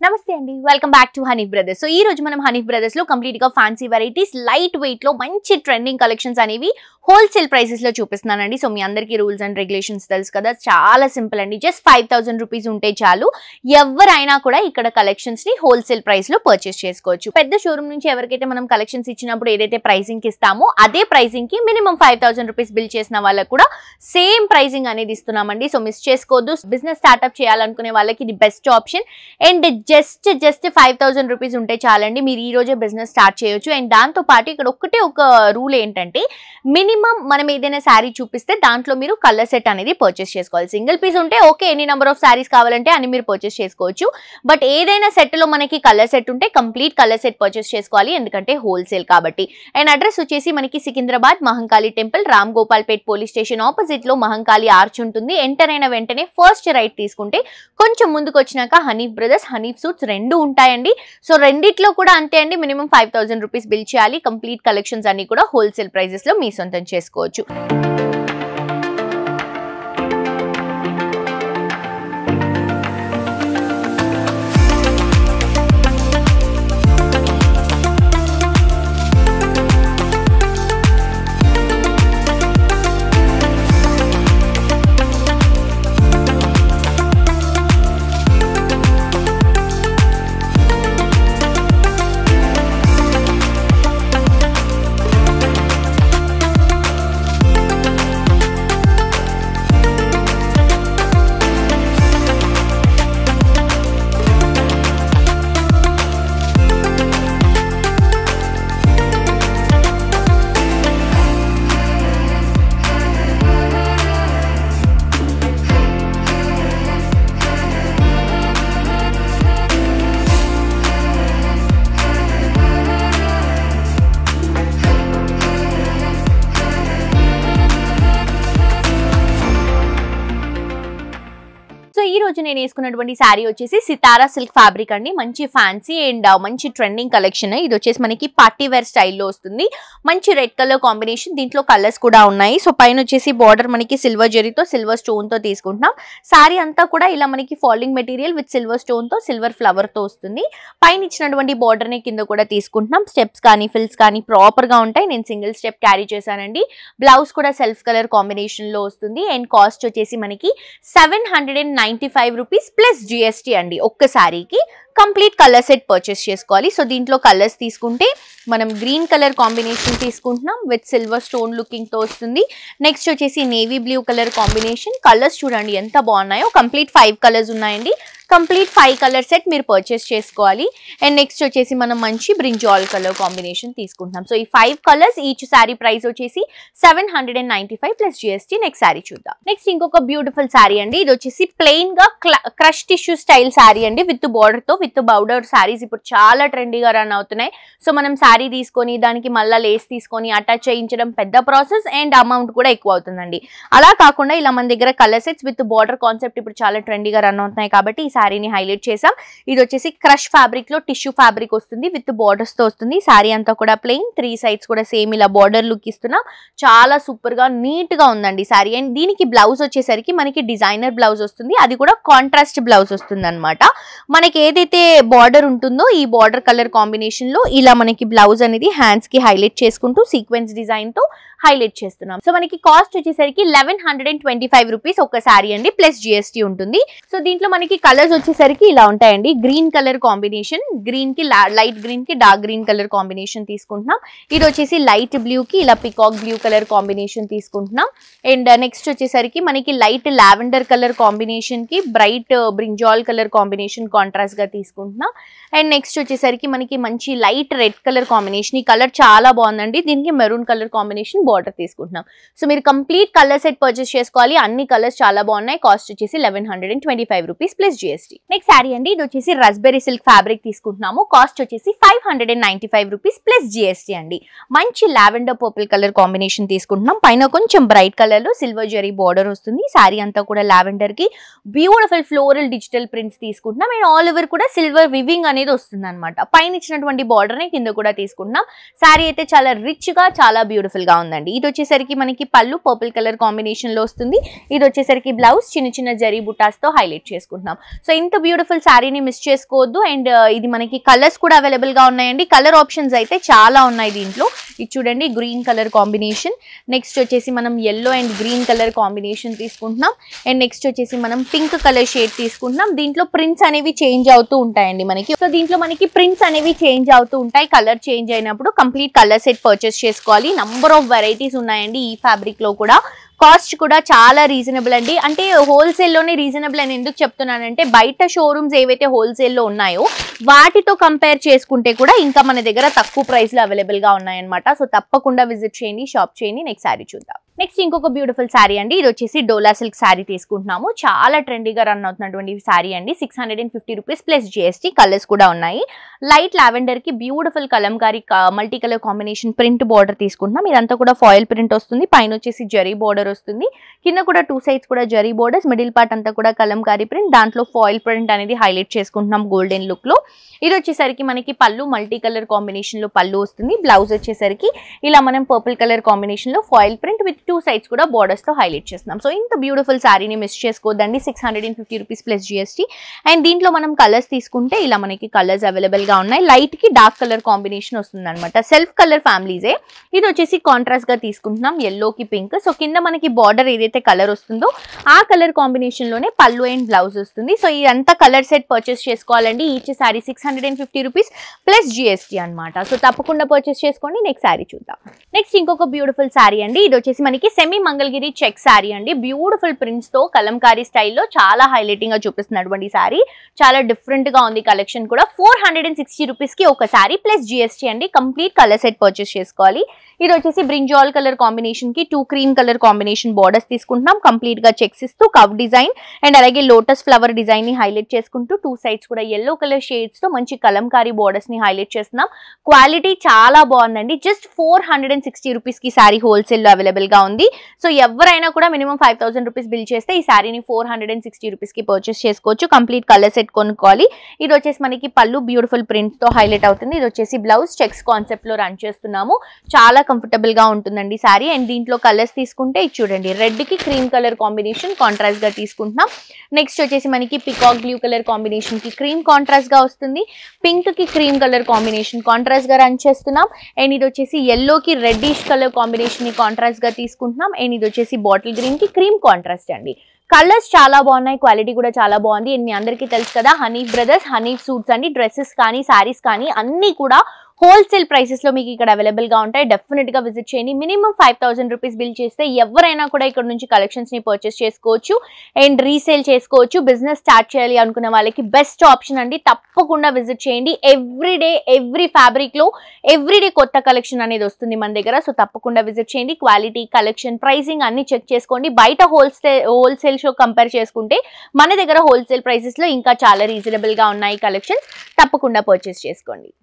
నమస్తే అండి, welcome back to Hanif brothers. So ఈ రోజు మనం హనీఫ్ బ్రదర్స్ లో కంప్లీట్ గా ఫ్యాన్సీ వెరైటీస్ లైట్ వెయిట్ లో మంచి ట్రెండింగ్ కలెక్షన్స్ అనేవి హోల్సేల్ ప్రైసెస్ లో చూపిస్తున్నానండి. సో మీ అందరికీ రూల్స్ అండ్ రెగ్యులేషన్స్ తెలుసు కదా, చాలా సింపుల్ అండి. జస్ట్ 5000 రూపీస్ ఉంటే చాలు, ఎవరైనా కూడా ఇక్కడ కలెక్షన్స్ ని హోల్సేల్ ప్రైస్ లో పర్చేస్ చేసుకోవచ్చు. పెద్ద షోరూమ్ నుంచి ఎవరికైతే మనం కలెక్షన్స్ ఇచ్చినప్పుడు ఏదైతే ప్రైసింగ్ కి ఇస్తామో అదే ప్రైసింగ్ కి మినిమం 5000 రూపీస్ బిల్ చేసిన వాళ్ళకి కూడా సేమ్ ప్రైసింగ్ అనేది ఇస్తున్నామండి. సో మిస్ చేసుకోవద్దు. బిజినెస్ స్టార్ట్అప్ చేయాలనుకునే వాళ్ళకి ఇది best option. And just 5000 rupees ఉంటే చాలండి, మీరు ఈ రోజే బిజినెస్ స్టార్ట్ చేయొచ్చు. అండ్ దాంతో పాటు ఇక్కడ ఒక రూల్ ఏంటంటే, మినిమం మనం ఏదైనా శారీ చూపిస్తే దాంట్లో మీరు కలర్ సెట్ అనేది పర్చేస్ చేసుకోవాలి. సింగిల్ పీస్ ఉంటే ఓకే, ఎన్ని నెంబర్ ఆఫ్ శారీస్ కావాలంటే అని మీరు పర్చేస్ చేసుకోవచ్చు. బట్ ఏదైనా సెట్ లో మనకి కలర్ సెట్ ఉంటే కంప్లీట్ కలర్ సెట్ పర్చేస్ చేసుకోవాలి, ఎందుకంటే హోల్సేల్ కాబట్టి. అండ్ అడ్రస్ వచ్చేసి మనకి సికింద్రాబాద్ మహంకాళి టెంపుల్, రామ్ గోపాల్ పేట్ పోలీస్ స్టేషన్ ఆపోజిట్ లో మహంకాళి ఆర్చ్ ఉంటుంది. ఎంటర్ అయిన వెంటనే ఫస్ట్ రైట్ తీసుకుంటే కొంచెం ముందుకు వచ్చినాక హనీఫ్ బ్రదర్స్, హనీఫ్ సూట్స్ రెండు ఉంటాయండి. సో రెండిట్లో కూడా అంతే అండి, మినిమం 5000 రూపీస్ బిల్ చేయాలి. కంప్లీట్ కలెక్షన్స్ అన్ని కూడా హోల్సేల్ ప్రైజెస్ లో మీ సొంతం చేసుకోవచ్చు. సో ఈ రోజు నేను వేసుకున్నటువంటి శారీ వచ్చేసి సితారా సిల్క్ ఫ్యాబ్రిక్ అండి. మంచి ఫ్యాన్సీ అండ్ మంచి ట్రెండింగ్ కలెక్షన్. ఇది వచ్చేసి మనకి పార్టీ వేర్ స్టైల్లో వస్తుంది. మంచి రెడ్ కలర్ కాంబినేషన్, దీంట్లో కలర్స్ కూడా ఉన్నాయి. సో పైన వచ్చేసి బార్డర్ మనకి సిల్వర్ జరీతో సిల్వర్ స్టోన్ తో తీసుకుంటున్నాం. శారీ అంతా కూడా ఇలా మనకి falling material with silver stone తో సిల్వర్ ఫ్లవర్ తో వస్తుంది. పైన ఇచ్చినటువంటి బార్డర్ ని కింద కూడా తీసుకుంటున్నాం. స్టెప్స్ కానీ ఫిల్స్ కానీ ప్రాపర్ గా ఉంటాయి. నేను సింగిల్ స్టెప్ క్యారీ చేశానండి. బ్లౌజ్ కూడా సెల్ఫ్ కలర్ కాంబినేషన్ లో వస్తుంది. అండ్ కాస్ట్ వచ్చేసి మనకి 795 రూపీస్ ప్లస్ జిఎస్టీ అండి. ఒక్క శారీకి కంప్లీట్ కలర్ సెట్ పర్చేస్ చేసుకోవాలి. సో దీంట్లో కలర్స్ తీసుకుంటే మనం గ్రీన్ కలర్ కాంబినేషన్ తీసుకుంటున్నాం విత్ సిల్వర్ స్టోన్ లుకింగ్ తో వస్తుంది. నెక్స్ట్ వచ్చేసి navy blue colour combination. Colours చూడండి ఎంత బాగున్నాయో. కంప్లీట్ 5 కలర్స్ ఉన్నాయండి. కంప్లీట్ 5 కలర్ సెట్ మీరు పర్చేస్ చేసుకోవాలి. అండ్ నెక్స్ట్ వచ్చేసి మనం మంచి బ్రింజాల్ కలర్ కాంబినేషన్ తీసుకుంటున్నాం. సో ఈ 5 కలర్స్ ఈచ్ శారీ ప్రైస్ వచ్చేసి 795 ప్లస్ జిఎస్టీ. నెక్స్ట్ శారీ చూద్దాం. నెక్స్ట్ ఇంకొక బ్యూటిఫుల్ శారీ అండి. ఇది వచ్చేసి ప్లెయిన్ గా క్రష్ టిష్యూ స్టైల్ శారీ అండి, విత్ బార్డర్ తో. విత్ బౌడర్ శారీస్ ఇప్పుడు చాలా ట్రెండీగా రన్ అవుతున్నాయి. సో మనం శారీ తీసుకొని దానికి మళ్ళీ లేస్ తీసుకొని అటాచ్ చేయించడం పెద్ద ప్రాసెస్ అండ్ అమౌంట్ కూడా ఎక్కువ అవుతుందండి. అలా కాకుండా ఇలా మన దగ్గర colour sets with border concept ఇప్పుడు చాలా ట్రెండీగా రన్ అవుతున్నాయి కాబట్టి ఈ శారీని హైలైట్ చేసాం. ఇది వచ్చేసి క్రష్ ఫ్యాబ్రిక్ లో టిష్యూ ఫ్యాబ్రిక్ వస్తుంది, విత్ బార్డర్స్ తో వస్తుంది. శారీ అంతా కూడా ప్లెయిన్, 3 సైడ్స్ కూడా సేమ్ ఇలా బార్డర్ లుక్ ఇస్తున్నాం. చాలా సూపర్ గా నీట్ గా ఉందండి శారీ. అండ్ దీనికి బ్లౌజ్ వచ్చేసరికి మనకి డిజైనర్ బ్లౌజ్ వస్తుంది, అది కూడా కాంట్రాస్ట్ బ్లౌజ్ వస్తుంది అనమాట. మనకి ఏదైతే బార్డర్ ఉంటుందో ఈ బార్డర్ కలర్ కాంబినేషన్ లో ఇలా మనకి బ్లౌజ్ అనేది హ్యాండ్స్ కి హైలైట్ చేసుకుంటూ సీక్వెన్స్ డిజైన్ తో హైలైట్ చేస్తున్నాం. సో మనకి కాస్ట్ వచ్చేసరికి 1125 రూపీస్ ఒక శారీ అండి, ప్లస్ జిఎస్టీ ఉంటుంది. సో దీంట్లో మనకి కలర్స్ వచ్చేసరికి ఇలా ఉంటాయండి. గ్రీన్ కలర్ కాంబినేషన్, గ్రీన్ కి లైట్ గ్రీన్ కి డార్క్ గ్రీన్ కలర్ కాంబినేషన్ తీసుకుంటున్నాం. ఇది వచ్చేసి లైట్ బ్లూ కి ఇలా పికాక్ బ్లూ కలర్ కాంబినేషన్ తీసుకుంటున్నాం. అండ్ నెక్స్ట్ వచ్చేసరికి మనకి లైట్ లావెండర్ కలర్ కాంబినేషన్ కి bright brinjal colour combination contrast గా తీసుకుంటున్నాం. అండ్ నెక్స్ట్ వచ్చేసరికి మనకి మంచి లైట్ రెడ్ కలర్ కాంబినేషన్. ఈ కలర్ చాలా బాగుందండి. దీనికి మెరూన్ కలర్ కాంబినేషన్ బార్డర్ తీసుకుంటున్నాం. సో మీరు కంప్లీట్ కలర్ సెట్ పర్చేస్ చేసుకోవాలి. అన్ని కలర్స్ చాలా బాగున్నాయి. కాస్ట్ వచ్చేసి 1125 rupees plus GST. Next sari అండి. ఇది వచ్చేసి రస్బెరీ సిల్క్ ఫ్యాబ్రిక్ తీసుకుంటున్నాము. కాస్ట్ వచ్చేసి 595 రూపీస్ ప్లస్ జిఎస్టీ అండి. మంచి లావెండర్ పర్పుల్ కలర్ కాంబినేషన్ తీసుకుంటున్నాం. పైన కొంచెం బ్రైట్ కలర్ లో సిల్వర్ జరీ బార్డర్ వస్తుంది. శారీ అంతా కూడా లావెండర్ కి బ్యూటిఫుల్ ఫ్లోరల్ డిజిటల్ ప్రింట్స్ తీసుకుంటున్నాం. అండ్ ఆల్ ఓవర్ కూడా సిల్వర్ వివింగ్ అనేది వస్తుంది అనమాట. పైన ఇచ్చినటువంటి బార్డర్ ని కింద కూడా తీసుకుంటున్నాం. శారీ అయితే చాలా రిచ్ గా చాలా బ్యూటిఫుల్ గా ఉందండి. ఇది వచ్చేసరికి మనకి పళ్ళు పర్పుల్ కలర్ కాంబినేషన్ లో వస్తుంది. ఇది వచ్చేసరికి బ్లౌజ్ చిన్న చిన్న జరీ బుటాస్ తో హైలైట్ చేసుకుంటున్నాం. సో ఇంత బ్యూటిఫుల్ శారీని మిస్ చేసుకోవద్దు. అండ్ ఇది మనకి కలర్స్ కూడా అవైలబుల్ గా ఉన్నాయండి. కలర్ ఆప్షన్స్ అయితే చాలా ఉన్నాయి దీంట్లో. ఇది చూడండి గ్రీన్ కలర్ కాంబినేషన్, నెక్స్ట్ వచ్చేసి మనం yellow and green colour combination తీసుకుంటున్నాం. అండ్ నెక్స్ట్ వచ్చేసి మనం పింక్ కలర్ షేడ్ తీసుకుంటున్నాం. దీంట్లో ప్రింట్స్ అనేవి చేంజ్ అవుతూ ఉంటాయండి మనకి. సో దీంట్లో మనకి ప్రింట్స్ అనేవి చేంజ్ అవుతూ ఉంటాయి. కలర్ చేంజ్ అయినప్పుడు కంప్లీట్ కలర్ సెట్ పర్చేస్ చేసుకోవాలి. నంబర్ ఆఫ్ వెరైటీస్ ఉన్నాయండి ఈ ఫ్యాబ్రిక్ లో కూడా. కాస్ట్ కూడా చాలా రీజనబుల్ అండి. అంటే హోల్సేల్లోనే రీజనబుల్ అని ఎందుకు చెప్తున్నానంటే బయట షోరూమ్స్ ఏవైతే హోల్సేల్లో ఉన్నాయో వాటితో కంపేర్ చేసుకుంటే కూడా ఇంకా మన దగ్గర తక్కువ ప్రైస్లో అవైలబుల్గా ఉన్నాయన్నమాట. సో తప్పకుండా విజిట్ చేయండి, షాప్ చేయండి. నెక్స్ట్ శారీ చూద్దాం. నెక్స్ట్ ఇంకొక బ్యూటిఫుల్ శారీ అండి. ఇది వచ్చేసి డోలా సిల్క్ శారీ తీసుకుంటున్నాము. చాలా ట్రెండీగా రన్ అవుతున్నటువంటి శారీ అండి. 650 రూపీస్ ప్లస్ GST. కలర్స్ కూడా ఉన్నాయి. లైట్ లావెండర్ కి beautiful Kalamkari multi colour combination print border తీసుకుంటున్నాం. ఇదంతా కూడా ఫాయిల్ ప్రింట్ వస్తుంది. పైన వచ్చేసి జరీ బార్డర్ వస్తుంది. కింద కూడా 2 సైడ్స్ కూడా జరీ బోర్డర్స్, మిడిల్ పార్ట్ అంతా కూడా కలంకారీ ప్రింట్, దాంట్లో ఫాయిల్ ప్రింట్ అనేది హైలైట్ చేసుకుంటున్నాం గోల్డెన్ లుక్ లో. ఇది వచ్చేసరికి మనకి పళ్ళు మల్టీ కలర్ కాంబినేషన్ లో పళ్ళు వస్తుంది. బ్లౌజ్ వచ్చేసరికి ఇలా మనం పర్పుల్ కలర్ కాంబినేషన్ లో ఫాయిల్ ప్రింట్ విత్ 2 సైడ్స్ కూడా బోర్డర్స్ తో హైలైట్ చేస్తున్నాం. సో ఇంత బ్యూటిఫుల్ శారీని మిస్ చేసుకోవద్దండి. 650 రూపీస్ ప్లస్ GST. అండ్ దీంట్లో మనం కలర్స్ తీసుకుంటే ఇలా మనకి కలర్స్ అవైలబుల్ గా ఉన్నాయి. లైట్ కి డార్క్ కలర్ కాంబినేషన్ వస్తుంది అనమాట. సెల్ఫ్ కలర్ ఫ్యామిలీసే. ఇది వచ్చేసి కాంట్రాస్ట్ గా తీసుకుంటున్నాం, yellow కి పింక్. సో కింద మనకి బార్డర్ ఏదైతే కలర్ వస్తుందో ఆ కలర్ కాంబినేషన్ లోనే పళ్ళు అండ్ బ్లౌజ్ వస్తుంది. సో ఇదంతా కలర్ సెట్ పర్చేస్ చేసుకోవాలండి. Each sari 650 rupees plus GST అనమాట. సో తప్పకుండా పర్చేస్ చేసుకోండి. నెక్స్ట్ శారీ చూద్దాం. నెక్స్ట్ ఇంకొక బ్యూటిఫుల్ శారీ అండి. ఇది వచ్చేసి మనకి సెమీ మంగళగిరి చెక్ శారీ అండి. బ్యూటిఫుల్ ప్రింట్స్ తో కలంకారీ స్టైల్లో చాలా హైలైటింగ్ గా చూపిస్తున్నటువంటి శారీ. చాలా డిఫరెంట్ గా ఉంది కలెక్షన్ కూడా. 460 రూపీస్ కి ఒక శారీ ప్లస్ GST అండి. కంప్లీట్ కలర్ సెట్ పర్చేస్ చేసుకోవాలి. ఇది వచ్చేసి బ్రింజాల్ కలర్ కాంబినేషన్ కి 2 క్రీమ్ కలర్ కాంబినేషన్ బార్డర్స్ తీసుకుంటున్నాం. కంప్లీట్ గా చెక్స్ ఇస్తూ కవ్ డిజైన్ అండ్ అలాగే లోటస్ ఫ్లవర్ డిజైన్ ని హైలైట్ చేసుకుంటూ 2 సైడ్స్ కూడా yellow కలర్ షేడ్స్ తో మంచి కలంకారీ బార్డర్స్ ని హైలైట్ చేస్తున్నాం. క్వాలిటీ చాలా బాగుందండి. జస్ట్ 460 రూపీస్ కి శారీ హోల్సేల్ లో అవైలబుల్ గా ఉంది. సో ఎవరైనా కూడా మినిమం 5000 రూపీస్ బిల్ చేస్తే ఈ శారీని 460 రూపీస్ కి పర్చేస్ చేసుకోవచ్చు. కంప్లీట్ కలర్ సెట్ కొనుక్కోవాలి. ఇది వచ్చేసి మనకి పళ్ళు బ్యూటిఫుల్ ప్రింట్ తో హైలైట్ అవుతుంది. ఇది వచ్చేసి బ్లౌజ్ చెక్స్ కాన్సెప్ట్ లో రన్ చేస్తున్నాము. చాలా కంఫర్టబుల్ గా ఉంటుందండి శారీ. అండ్ దీంట్లో కలర్స్ తీసుకుంటే ఇది చూడండి, రెడ్ కి క్రీమ్ కలర్ కాంబినేషన్ కాంట్రాస్ట్ గా తీసుకుంటున్నాం. నెక్స్ట్ వచ్చేసి మనకి పికాక్ బ్లూ కలర్ కాంబినేషన్ కి క్రీమ్ కాంట్రాస్ట్ గా వస్తుంది. పింక్ కి క్రీమ్ కలర్ కాంబినేషన్ కాంట్రాస్ట్ గా రన్ చేస్తున్నాం. అండ్ ఇది వచ్చేసి yellow కి రెడ్డిష్ కలర్ కాంబినేషన్ ని కాంట్రాస్ట్ గా తీసుకుంటున్నాం. అండ్ ఇది వచ్చేసి బాటిల్ గ్రీన్ కి క్రీమ్ కాంట్రాస్ట్ అండి. కలర్స్ చాలా బాగున్నాయి, క్వాలిటీ కూడా చాలా బాగుంది. అండ్ మీ అందరికీ తెలుసు కదా హనీఫ్ బ్రదర్స్ హనీఫ్ సూట్స్ అండి. డ్రెస్సెస్ కానీ శారీస్ కానీ అన్ని కూడా హోల్సేల్ ప్రైసెస్ లో మీకు ఇక్కడ అవైలబుల్ గా ఉంటాయి. డెఫినెట్ గా విజిట్ చేయండి. మినిమం 5000 రూపీస్ బిల్ చేస్తే ఎవరైనా కూడా ఇక్కడ నుంచి కలెక్షన్స్ ని పర్చేస్ చేసుకోవచ్చు అండ్ రీసేల్ చేసుకోవచ్చు. బిజినెస్ స్టార్ట్ చేయాలి అనుకునే వాళ్ళకి బెస్ట్ ఆప్షన్ అండి. తప్పకుండా విజిట్ చేయండి. ఎవ్రీడే ఎవ్రీ ఫ్యాబ్రిక్ లో ఎవ్రీడే కొత్త కలెక్షన్ అనేది వస్తుంది మన దగ్గర. సో తప్పకుండా విజిట్ చేయండి. క్వాలిటీ, కలెక్షన్, ప్రైసింగ్ అన్ని చెక్ చేసుకోండి. బయట హోల్సేల్ షో కంపేర్ చేసుకుంటే మన దగ్గర హోల్సేల్ ప్రైసెస్ లో ఇంకా చాలా రీజనబుల్ గా ఉన్నాయి కలెక్షన్స్. తప్పకుండా పర్చేస్ చేసుకోండి.